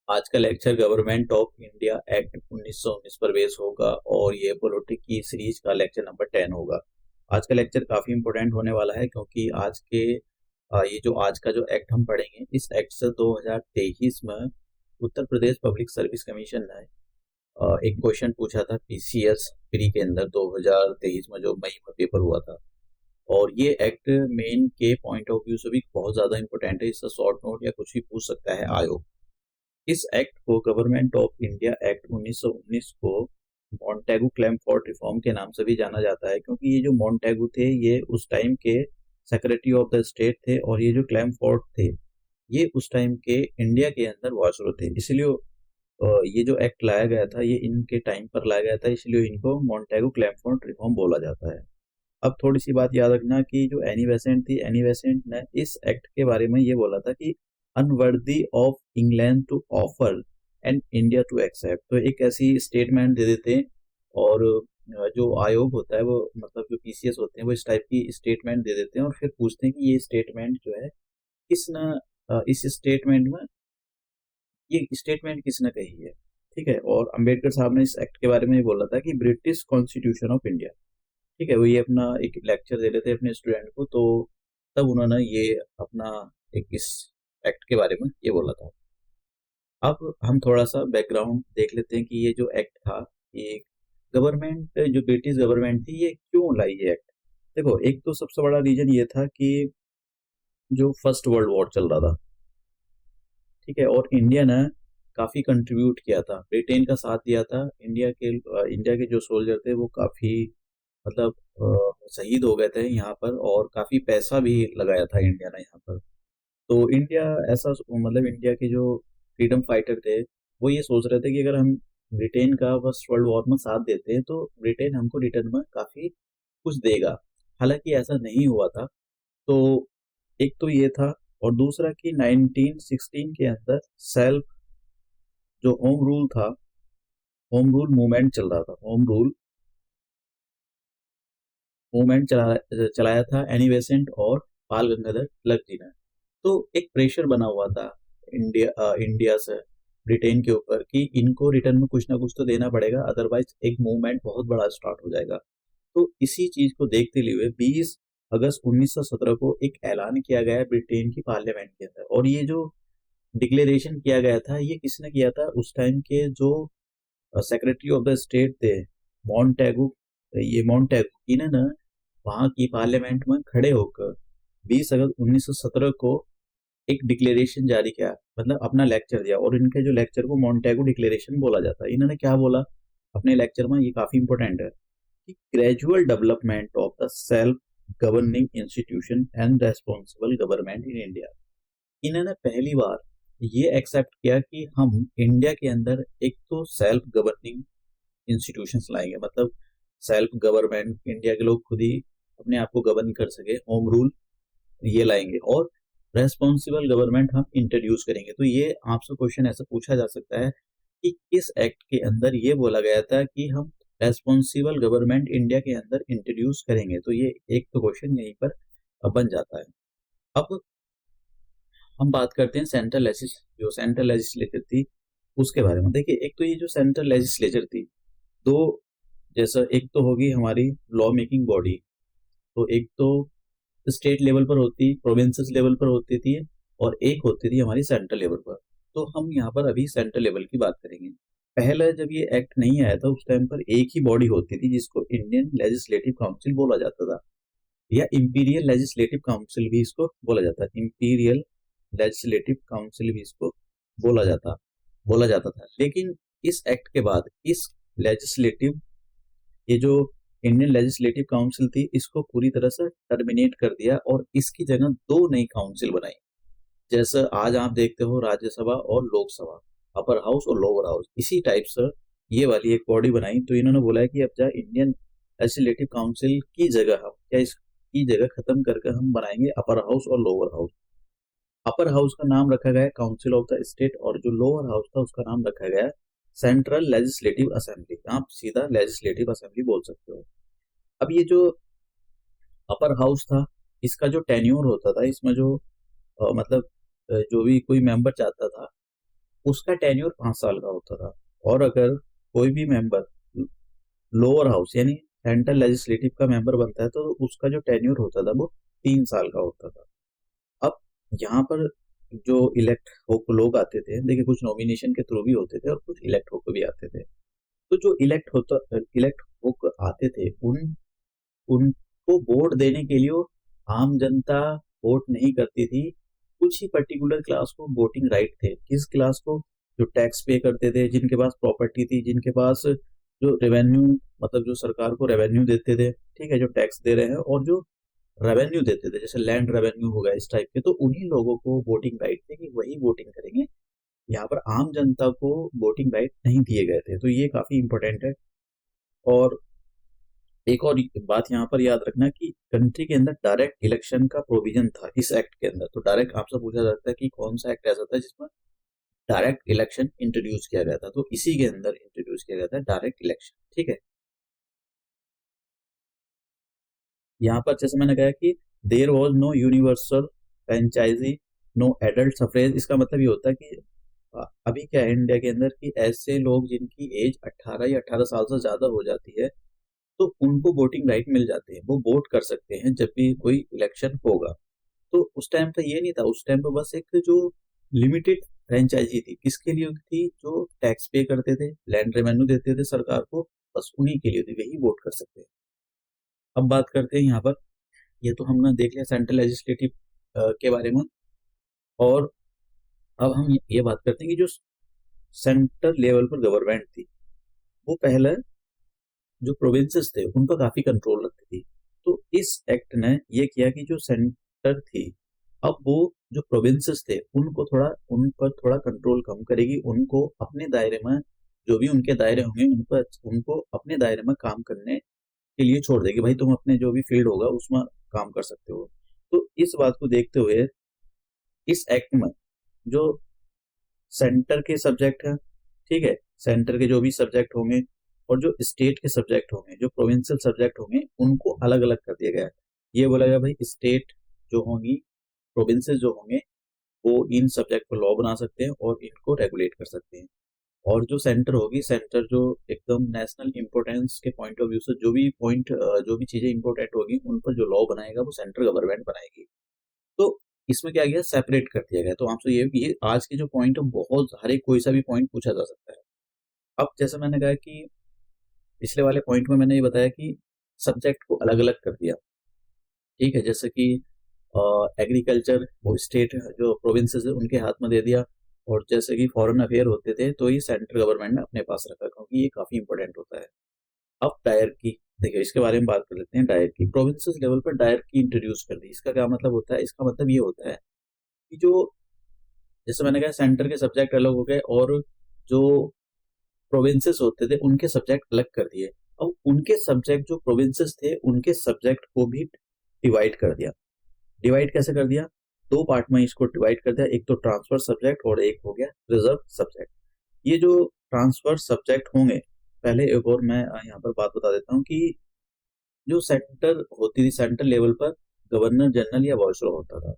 आज का lecture government of India act 1919 पर बेस होगा और ये पॉलिटिक की सीरीज का लेक्चर नंबर 10 होगा। आज का लेक्चर काफी इंपॉर्टेंट होने वाला है क्योंकि ये जो आज का जो एक्ट हम पढ़ेंगे, इस एक्ट से 2023 में Uttar Pradesh public Service commission ने एक क्वेश्चन पूछा था पीसीएस प्री के अंदर 2023 में, जो मई में पेपर हुआ था। और ये एक्ट मेन के पॉइंट ऑफ व्यू से भी बहुत ज्यादा इंपॉर्टेंट है। इससे शॉर्ट नोट या कुछ भी पूछ सकता है आयोग। इस एक्ट को गवर्नमेंट ऑफ इंडिया एक्ट 1919 को मॉन्टेगू क्लैमफोर्ड रिफॉर्म के नाम से भी जाना जाता है, क्योंकि ये जो मॉन्टेगू थे ये उस टाइम के सेक्रेटरी ऑफ द स्टेट थे, और ये जो क्लैमफोर्ड थे ये उस टाइम के इंडिया के अंदर वायसरॉय थे। इसलिए ये जो एक्ट लाया गया था ये इनके टाइम पर लाया गया था, इसलिए इनको मॉन्टेगू क्लैमफोर्ड रिफॉर्म बोला जाता है। अब थोड़ी सी बात याद रखना कि जो एनी बेसेंट थी, एनी बेसेंट ने इस एक्ट के बारे में ये बोला था कि unworthy of England to offer and India to accept. तो एक ऐसी स्टेटमेंट दे देते हैं, और जो आयोग होता है वो, मतलब जो पीसीएस होते हैं, वो इस टाइप की स्टेटमेंट दे देते हैं और फिर पूछते हैं कि ये स्टेटमेंट जो है किसने, इस स्टेटमेंट में ये स्टेटमेंट किसने कही है। ठीक है। और अंबेडकर साहब ने इस एक्ट के बारे में ये बोला था कि ब्रिटिश कॉन्स्टिट्यूशन ऑफ इंडिया। ठीक है। वो ये अपना एक लेक्चर दे रहे थे अपने स्टूडेंट को, तो तब उन्होंने ये अपना एक इस एक्ट के बारे में ये बोला था। अब हम थोड़ा सा बैकग्राउंड देख लेते हैं कि ये जो एक्ट था, ये गवर्नमेंट, जो ब्रिटिश गवर्नमेंट थी, ये क्यों लाई ये एक्ट। देखो, एक तो सबसे बड़ा रीजन ये था कि जो फर्स्ट वर्ल्ड वॉर चल रहा था, ठीक है, और इंडिया ने काफी कंट्रीब्यूट किया था, ब्रिटेन का साथ दिया था। इंडिया के जो सोल्जर थे वो काफी, मतलब शहीद हो गए थे यहाँ पर, और काफी पैसा भी लगाया था इंडिया ने यहाँ पर। तो इंडिया ऐसा, मतलब इंडिया के जो फ्रीडम फाइटर थे वो ये सोच रहे थे कि अगर हम ब्रिटेन का फर्स्ट वर्ल्ड वॉर में साथ देते हैं तो ब्रिटेन हमको रिटर्न में काफी कुछ देगा। हालांकि ऐसा नहीं हुआ था। तो एक तो ये था, और दूसरा कि 1916 के अंदर सेल्फ, जो होम रूल था, होम रूल मूवमेंट चल रहा था, होम रूल मूवमेंट चलाया था एनी बेसेंट और बाल गंगाधर तिलक जी ने। तो एक प्रेशर बना हुआ था इंडिया से ब्रिटेन के ऊपर कि इनको रिटर्न में कुछ ना कुछ तो देना पड़ेगा, अदरवाइज एक मूवमेंट बहुत बड़ा स्टार्ट हो जाएगा। तो इसी चीज को देखते हुए 20 अगस्त 1917 को एक ऐलान किया गया ब्रिटेन की पार्लियामेंट के अंदर। और ये जो डिक्लेरेशन किया गया था ये किसने किया था, उस टाइम के जो सेक्रेटरी ऑफ द स्टेट थे, मॉन्टेगू, ये मॉन्टेगू, इन्होंने वहां की पार्लियामेंट में खड़े होकर 20 अगस्त 1917 को एक डिक्लेरेशन जारी किया, मतलब अपना लेक्चर दिया। और इनके जो लेक्चर को मॉन्टेगो डिक्लेरेशन बोला जाता है। इन्होंने क्या बोला अपने लेक्चर में, ये काफी इंपॉर्टेंट है, कि gradual development of the self governing institution and responsible government in India. इन्होंने पहली बार ये एक्सेप्ट किया कि हम इंडिया के अंदर एक तो सेल्फ गवर्निंग इंस्टीट्यूशंस लाएंगे, मतलब सेल्फ गवर्नमेंट, इंडिया के लोग खुद ही अपने आप को गवर्न कर सके, होम रूल ये लाएंगे, और रेस्पॉन्सिबल गवर्नमेंट हम इंट्रोड्यूस करेंगे। तो ये आपसे क्वेश्चन ऐसा पूछा जा सकता है कि किस एक्ट के अंदर ये बोला गया था कि हम रेस्पॉन्सिबल गवर्नमेंट इंडिया के अंदर इंट्रोड्यूस करेंगे। तो ये एक तो क्वेश्चन यहीं पर बन जाता है। अब हम बात करते हैं जो सेंट्रल लेजिस्लेचर थी उसके बारे में। देखिए, एक तो ये जो सेंट्रल लेजिस्लेचर थी, दो, जैसा एक तो होगी हमारी लॉ मेकिंग बॉडी, तो एक तो स्टेट लेवल पर होती, प्रोविंसेस लेवल पर होती थी, और एक होती थी हमारी सेंट्रल लेवल पर। तो हम यहाँ पर अभी सेंट्रल लेवल की बात करेंगे। पहले जब ये एक्ट नहीं आया था उस टाइम पर एक ही बॉडी होती थी जिसको इंडियन लेजिस्लेटिव काउंसिल बोला जाता था, या इंपीरियल लेजिस्लेटिव काउंसिल भी इसको बोला जाता है, इंपीरियल लेजिस्लेटिव काउंसिल भी इसको बोला जाता बोला जाता था। लेकिन इस एक्ट के बाद इस लेजिस्लेटिव, ये जो इंडियन लेजिस्लेटिव काउंसिल थी, इसको पूरी तरह से टर्मिनेट कर दिया और इसकी जगह दो नई काउंसिल बनाई। जैसे आज आप देखते हो राज्यसभा और लोकसभा, अपर हाउस और लोअर हाउस, इसी टाइप से ये वाली एक बॉडी बनाई। तो इन्होंने बोला है कि अब जा इंडियन लेजिस्लेटिव काउंसिल की जगह हम क्या, इसकी जगह खत्म करके हम बनाएंगे अपर हाउस और लोअर हाउस। अपर हाउस का नाम रखा गया काउंसिल ऑफ द स्टेट, और जो लोअर हाउस था उसका नाम रखा गया सेंट्रल लेजिस्लेटिव असेंबली। आप सीधा लेजिस्लेटिव असेंबली बोल सकते हो। अब ये जो अपर हाउस था, इसका जो टेन्योर होता था, इसमें जो मतलब जो भी कोई मेंबर चाहता था उसका टेन्योर 5 साल का होता था। और अगर कोई भी मेंबर लोअर हाउस यानी सेंट्रल लेजिस्लेटिव का मेंबर बनता है तो उसका जो टेन्योर होता था वो 3 साल का होता था। अब यहाँ पर जो इलेक्ट होकर लोग आते थे, देखिए कुछ नॉमिनेशन के थ्रू भी होते थे और कुछ इलेक्ट होकर भी आते थे। तो जो इलेक्ट होकर आते थे उनको वोट देने के लिए आम जनता वोट नहीं करती थी। कुछ ही पर्टिकुलर क्लास को वोटिंग राइट थे। किस क्लास को? जो टैक्स पे करते थे, जिनके पास प्रॉपर्टी थी, जिनके पास जो रेवेन्यू, मतलब जो सरकार को रेवेन्यू देते थे, ठीक है, जो टैक्स दे रहे हैं और जो रेवेन्यू देते थे, जैसे लैंड रेवेन्यू हो गया इस टाइप के, तो उन्हीं लोगों को वोटिंग राइट थे कि वही वोटिंग करेंगे। यहाँ पर आम जनता को वोटिंग राइट नहीं दिए गए थे, तो ये काफी इंपॉर्टेंट है। और एक और बात यहाँ पर याद रखना कि कंट्री के अंदर डायरेक्ट इलेक्शन का प्रोविजन था इस एक्ट के अंदर। तो डायरेक्ट आपसे पूछा जाता है कि कौन सा एक्ट ऐसा था जिसमें डायरेक्ट इलेक्शन इंट्रोड्यूस किया गया था, तो इसी के अंदर इंट्रोड्यूस किया गया था डायरेक्ट इलेक्शन। ठीक है, यहाँ पर जैसे मैंने कहा कि there was no universal franchise, no adult suffrage. इसका मतलब ये होता है कि अभी क्या है इंडिया के अंदर कि ऐसे लोग जिनकी एज 18 या 18 साल से ज्यादा हो जाती है तो उनको वोटिंग राइट मिल जाते हैं, वो वोट कर सकते हैं जब भी कोई इलेक्शन होगा। तो उस टाइम पे ये नहीं था, उस टाइम पे बस एक जो लिमिटेड फ्रेंचाइजी थी, किसके लिए थी? जो टैक्स पे करते थे, लैंड रेवेन्यू देते थे सरकार को, बस उन्हीं के लिए थी, वही वोट कर सकते हैं। अब बात करते हैं यहाँ पर, ये तो हमने देख लिया सेंट्रल लेजिस्लेटिव के बारे में। और अब हम ये बात करते हैं कि जो सेंट्रल लेवल पर गवर्नमेंट थी वो पहले जो प्रोविंसेस थे उन पर काफी कंट्रोल रखती थी। तो इस एक्ट ने ये किया कि जो सेंटर थी अब वो जो प्रोविंसेस थे उन पर थोड़ा कंट्रोल कम करेगी, उनको अपने दायरे में, जो भी उनके दायरे होंगे उन पर उनको अपने दायरे में काम करने के लिए छोड़ देगी। भाई तुम अपने जो भी फील्ड होगा उसमें काम कर सकते हो। तो इस बात को देखते हुए इस एक्ट में जो सेंटर के सब्जेक्ट हैं, ठीक है, सेंटर के जो भी सब्जेक्ट होंगे और जो स्टेट के सब्जेक्ट होंगे, जो प्रोविंशियल सब्जेक्ट होंगे, उनको अलग अलग कर दिया गया है। ये बोला गया भाई स्टेट जो होंगी, प्रोविंसेस जो होंगे, वो इन सब्जेक्ट पर लॉ बना सकते हैं और इनको रेगुलेट कर सकते हैं। और जो सेंटर होगी, सेंटर जो एकदम नेशनल इंपोर्टेंस के पॉइंट ऑफ व्यू से जो भी चीजें इंपोर्टेंट होगी उन पर जो लॉ बनाएगा वो सेंट्रल गवर्नमेंट बनाएगी। तो इसमें क्या गया, सेपरेट कर दिया गया। तो आपसे ये आज के जो पॉइंट है बहुत, हर एक कोई सा भी पॉइंट पूछा जा सकता है। अब जैसे मैंने कहा कि पिछले वाले पॉइंट में मैंने ये बताया कि सब्जेक्ट को अलग अलग कर दिया, ठीक है, जैसे कि एग्रीकल्चर वो स्टेट जो प्रोविंसेस है उनके हाथ में दे दिया, और जैसे कि फॉरेन अफेयर होते थे तो ये सेंट्रल गवर्नमेंट ने अपने पास रखा, क्योंकि ये काफी इंपॉर्टेंट होता है। अब डायरकी, देखिए इसके बारे में बात कर लेते हैं। डायरकी, प्रोविंसेस लेवल पर डायरकी इंट्रोड्यूस कर दी। इसका क्या मतलब होता है? इसका मतलब ये होता है कि जो, जैसे मैंने कहा सेंटर के सब्जेक्ट अलग हो गए और जो प्रोविंसेस होते थे उनके सब्जेक्ट अलग कर दिए। अब उनके सब्जेक्ट जो प्रोविंसेस थे उनके सब्जेक्ट को भी डिवाइड कर दिया। डिवाइड कैसे कर दिया? दो पार्ट में इसको डिवाइड कर दिया, एक तो ट्रांसफर सब्जेक्ट और एक हो गया रिजर्व सब्जेक्ट। ये जो ट्रांसफर सब्जेक्ट होंगे, पहले एक और मैं यहाँ पर बात बता देता हूँ कि जो सेंटर होती थी, सेंट्रल लेवल पर गवर्नर जनरल या वाइसरॉय होता था,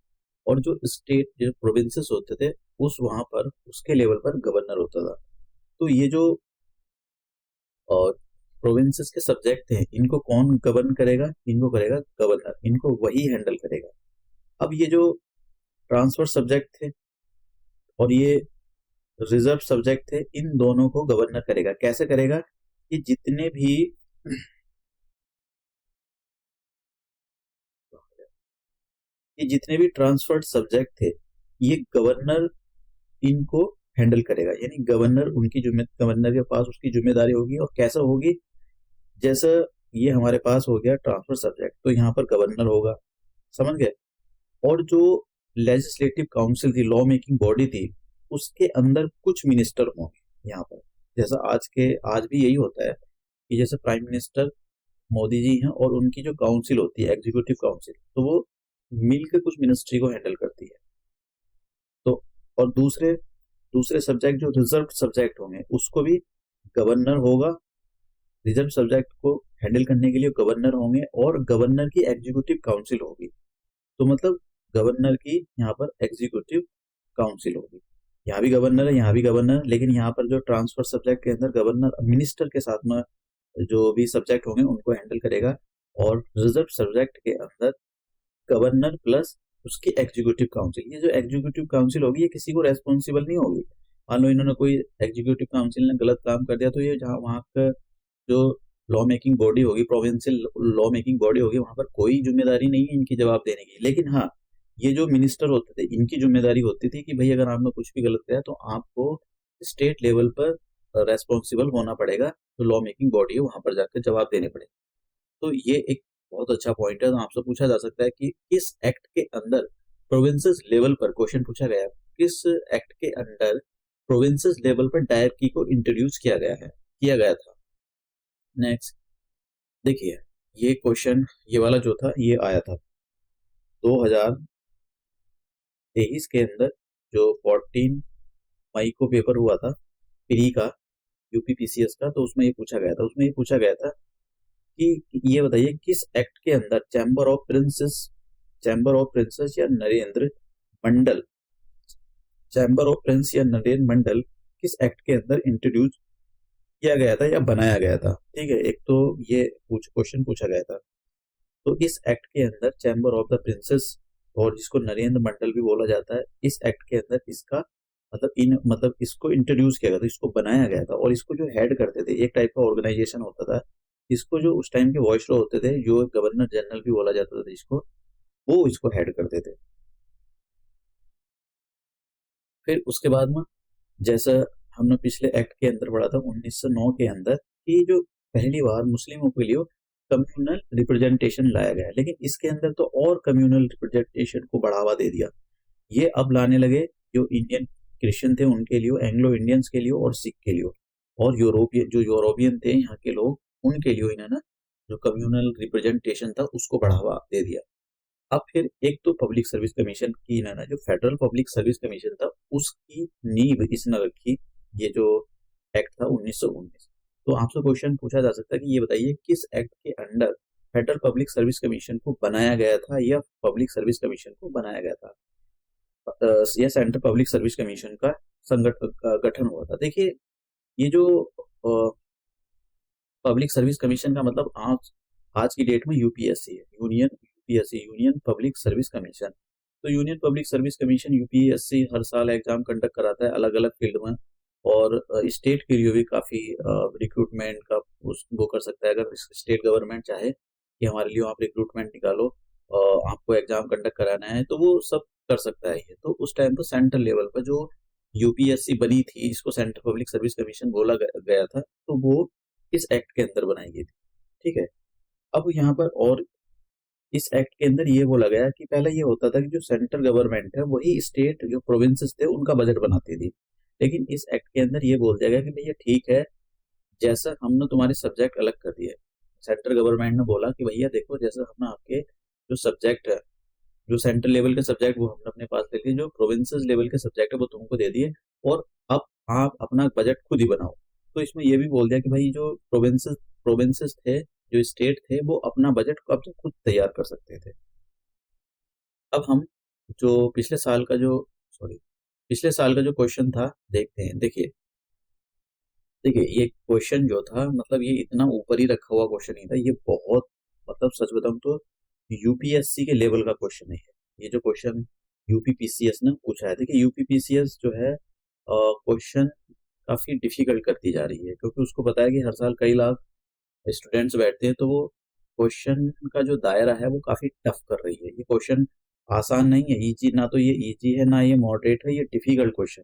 और जो स्टेट जो प्रोविंसेस होते थे उस वहां पर उसके लेवल पर गवर्नर होता था। तो ये जो प्रोविंसेस के सब्जेक्ट थे इनको कौन गवर्न करेगा? इनको करेगा गवर्नर, इनको वही हैंडल करेगा। अब ये जो ट्रांसफर सब्जेक्ट थे और ये रिजर्व सब्जेक्ट थे, इन दोनों को गवर्नर करेगा। कैसे करेगा? कि जितने भी ट्रांसफर्ड सब्जेक्ट थे ये गवर्नर इनको हैंडल करेगा, यानी गवर्नर के पास उसकी जिम्मेदारी होगी। और कैसा होगी? जैसे ये हमारे पास हो गया ट्रांसफर सब्जेक्ट, तो यहाँ पर गवर्नर होगा, समझ गए। और जो लेजिस्लेटिव काउंसिल थी, लॉ मेकिंग बॉडी थी, उसके अंदर कुछ मिनिस्टर होंगे यहाँ पर। जैसा आज भी यही होता है कि जैसे प्राइम मिनिस्टर मोदी जी हैं और उनकी जो काउंसिल होती है एग्जीक्यूटिव काउंसिल, तो वो मिलकर कुछ मिनिस्ट्री को हैंडल करती है। तो और दूसरे दूसरे सब्जेक्ट जो रिजर्व सब्जेक्ट होंगे उसको भी गवर्नर होगा। रिजर्व सब्जेक्ट को हैंडल करने के लिए गवर्नर होंगे और गवर्नर की एग्जीक्यूटिव काउंसिल होगी। तो मतलब गवर्नर की यहाँ पर एग्जीक्यूटिव काउंसिल होगी। यहाँ भी गवर्नर है, यहाँ भी गवर्नर, लेकिन यहाँ पर जो ट्रांसफर सब्जेक्ट के अंदर गवर्नर मिनिस्टर के साथ में जो भी सब्जेक्ट होंगे उनको हैंडल करेगा, और रिजर्व सब्जेक्ट के अंदर गवर्नर प्लस उसकी एग्जीक्यूटिव काउंसिल। ये जो एग्जीक्यूटिव काउंसिल होगी ये किसी को रेस्पॉन्सिबल नहीं होगी। मान लो इन्होंने कोई एग्जीक्यूटिव काउंसिल ने गलत काम कर दिया तो ये जहाँ वहाँ का जो लॉ मेकिंग बॉडी होगी, प्रोविंशियल लॉ मेकिंग बॉडी होगी, वहां पर कोई जिम्मेदारी नहीं है इनकी जवाब देने की। लेकिन हाँ, ये जो मिनिस्टर होते थे इनकी जिम्मेदारी होती थी कि भाई अगर आपने कुछ भी गलत किया तो आपको स्टेट लेवल पर रेस्पॉन्सिबल होना पड़ेगा, तो लॉ मेकिंग बॉडी है वहां पर जाकर जवाब देने पड़ेगा। तो ये एक बहुत अच्छा पॉइंट है। तो आपसे पूछा जा सकता है कि किस एक्ट के अंदर प्रोविंसेस लेवल पर, क्वेश्चन पूछा गया है, किस एक्ट के अंडर प्रोविंसेस लेवल पर डायरकी को इंट्रोड्यूस किया गया है, किया गया था। नेक्स्ट देखिए, ये क्वेश्चन ये वाला जो था ये आया था 2023 के अंदर, जो 14 मई को पेपर हुआ था प्री का, यूपीपीसीएस का। तो उसमें ये पूछा गया था, उसमें ये पूछा गया था कि ये बताइए किस एक्ट के अंदर चैम्बर ऑफ प्रिंसेस या नरेंद्र मंडल, चैम्बर ऑफ प्रिंस या नरेंद्र मंडल किस एक्ट के अंदर इंट्रोड्यूस किया गया था या बनाया गया था। ठीक है, एक तो ये क्वेश्चन पूछा गया था। तो इस एक्ट के अंदर चैम्बर ऑफ द प्रिंसेस, और जिसको नरेंद्र मंडल भी बोला जाता है, इस एक्ट के अंदर इसका मतलब इसको इंट्रोड्यूस किया गया था, इसको बनाया गया था। और इसको जो हेड करते थे, एक टाइप का ऑर्गेनाइजेशन होता था, इसको जो उस टाइम के वॉइसरॉय होते थे, जो गवर्नर जनरल भी बोला जाता था जिसको, वो इसको हेड करते थे। फिर उसके बाद में जैसा हमने पिछले एक्ट के अंदर पढ़ा था 1909 के अंदर, कि जो पहली बार मुस्लिमों के लिए कम्युनल रिप्रेजेंटेशन लाया गया, लेकिन इसके अंदर तो और कम्युनल रिप्रेजेंटेशन को बढ़ावा दे दिया। ये अब लाने लगे जो इंडियन क्रिश्चियन थे उनके लिए, एंग्लो इंडियंस के लिए और सिख के लिए, और यूरोपियन थे यहाँ के लोग, उनके लिए इन्होंने जो कम्युनल रिप्रेजेंटेशन था उसको बढ़ावा दे दिया। अब फिर एक तो पब्लिक सर्विस कमीशन की इन्होंने, जो फेडरल पब्लिक सर्विस कमीशन था उसकी नींव इसने रखी, ये जो एक्ट था 1919। तो आपसे क्वेश्चन पूछा जा सकता है कि ये बताइए किस एक्ट के under federal public Service commission को बनाया गया था, या पब्लिक सर्विस कमीशन को बनाया गया था, या सेंट्रल पब्लिक सर्विस कमीशन का गठन हुआ था। देखिए, ये जो पब्लिक सर्विस कमीशन का मतलब आज की डेट में यूपीएससी है, यूनियन पब्लिक सर्विस कमीशन। तो Union Public Service Commission UPSC हर साल एग्जाम कंडक्ट कराता है अलग अलग फील्ड में, और स्टेट के लिए भी काफी रिक्रूटमेंट का वो कर सकता है। अगर स्टेट गवर्नमेंट चाहे कि हमारे लिए आप रिक्रूटमेंट निकालो, आपको एग्जाम कंडक्ट कराना है, तो वो सब कर सकता है ये। तो उस टाइम पर सेंट्रल लेवल पर जो यूपीएससी बनी थी, इसको सेंट्रल पब्लिक सर्विस कमीशन बोला गया था, तो वो इस एक्ट के अंदर बनाई गई थी। ठीक है, अब यहाँ पर और इस एक्ट के अंदर ये बोला गया कि पहले ये होता था कि जो सेंट्रल गवर्नमेंट है वही स्टेट जो प्रोविंसेस थे उनका बजट बनाती थी, लेकिन इस एक्ट के अंदर ये बोल दिया गया कि भैया ठीक है, जैसा हमने तुम्हारे सब्जेक्ट अलग कर दिए, सेंट्रल गवर्नमेंट ने बोला कि भैया देखो, जैसा हमने आपके जो सब्जेक्ट है, जो सेंट्रल लेवल के सब्जेक्ट वो हमने अपने पास ले लिए, जो प्रोविंसेस लेवल के सब्जेक्ट है वो तुमको दे दिए, और अब आप अपना बजट खुद ही बनाओ। तो इसमें ये भी बोल दिया कि भाई जो प्रोविंसेस थे, जो स्टेट थे, वो अपना बजट को अब तो खुद तैयार कर सकते थे। अब हम जो पिछले साल का जो क्वेश्चन था देखते हैं। देखिए ये क्वेश्चन जो था, मतलब ये इतना ऊपर ही रखा हुआ क्वेश्चन नहीं था, ये बहुत, मतलब सच बताऊं तो यूपीएससी के लेवल का क्वेश्चन है ये जो क्वेश्चन यूपीपीसीएस ने पूछा है। देखिए यूपीपीसीएस जो है क्वेश्चन काफी डिफिकल्ट करती जा रही है, क्योंकि उसको पता है कि हर साल कई लाख स्टूडेंट्स बैठते हैं, तो वो क्वेश्चन का जो दायरा है वो काफी टफ कर रही है। ये क्वेश्चन आसान नहीं है, इजी ना, तो ये इजी है ना ये मॉडरेट है, ये डिफिकल्ट क्वेश्चन।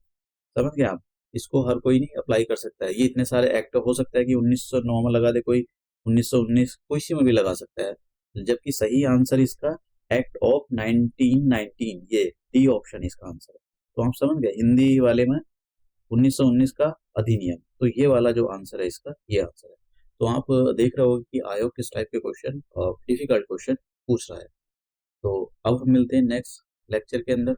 समझ गए आप, इसको हर कोई नहीं अप्लाई कर सकता है। ये इतने सारे एक्ट हो सकता है कि 1909 में लगा दे कोई, 1919 कोई सी में भी लगा सकता है, जबकि सही आंसर इसका एक्ट ऑफ 1919, ये डी ऑप्शन इसका आंसर है। तो आप समझ गए, हिंदी वाले में 1919 का अधिनियम, तो ये वाला जो आंसर है इसका, ये आंसर है। तो आप देख रहे हो कि आयोग किस टाइप के क्वेश्चन, डिफिकल्ट क्वेश्चन पूछ रहा है। तो अब हम मिलते हैं नेक्स्ट लेक्चर के अंदर।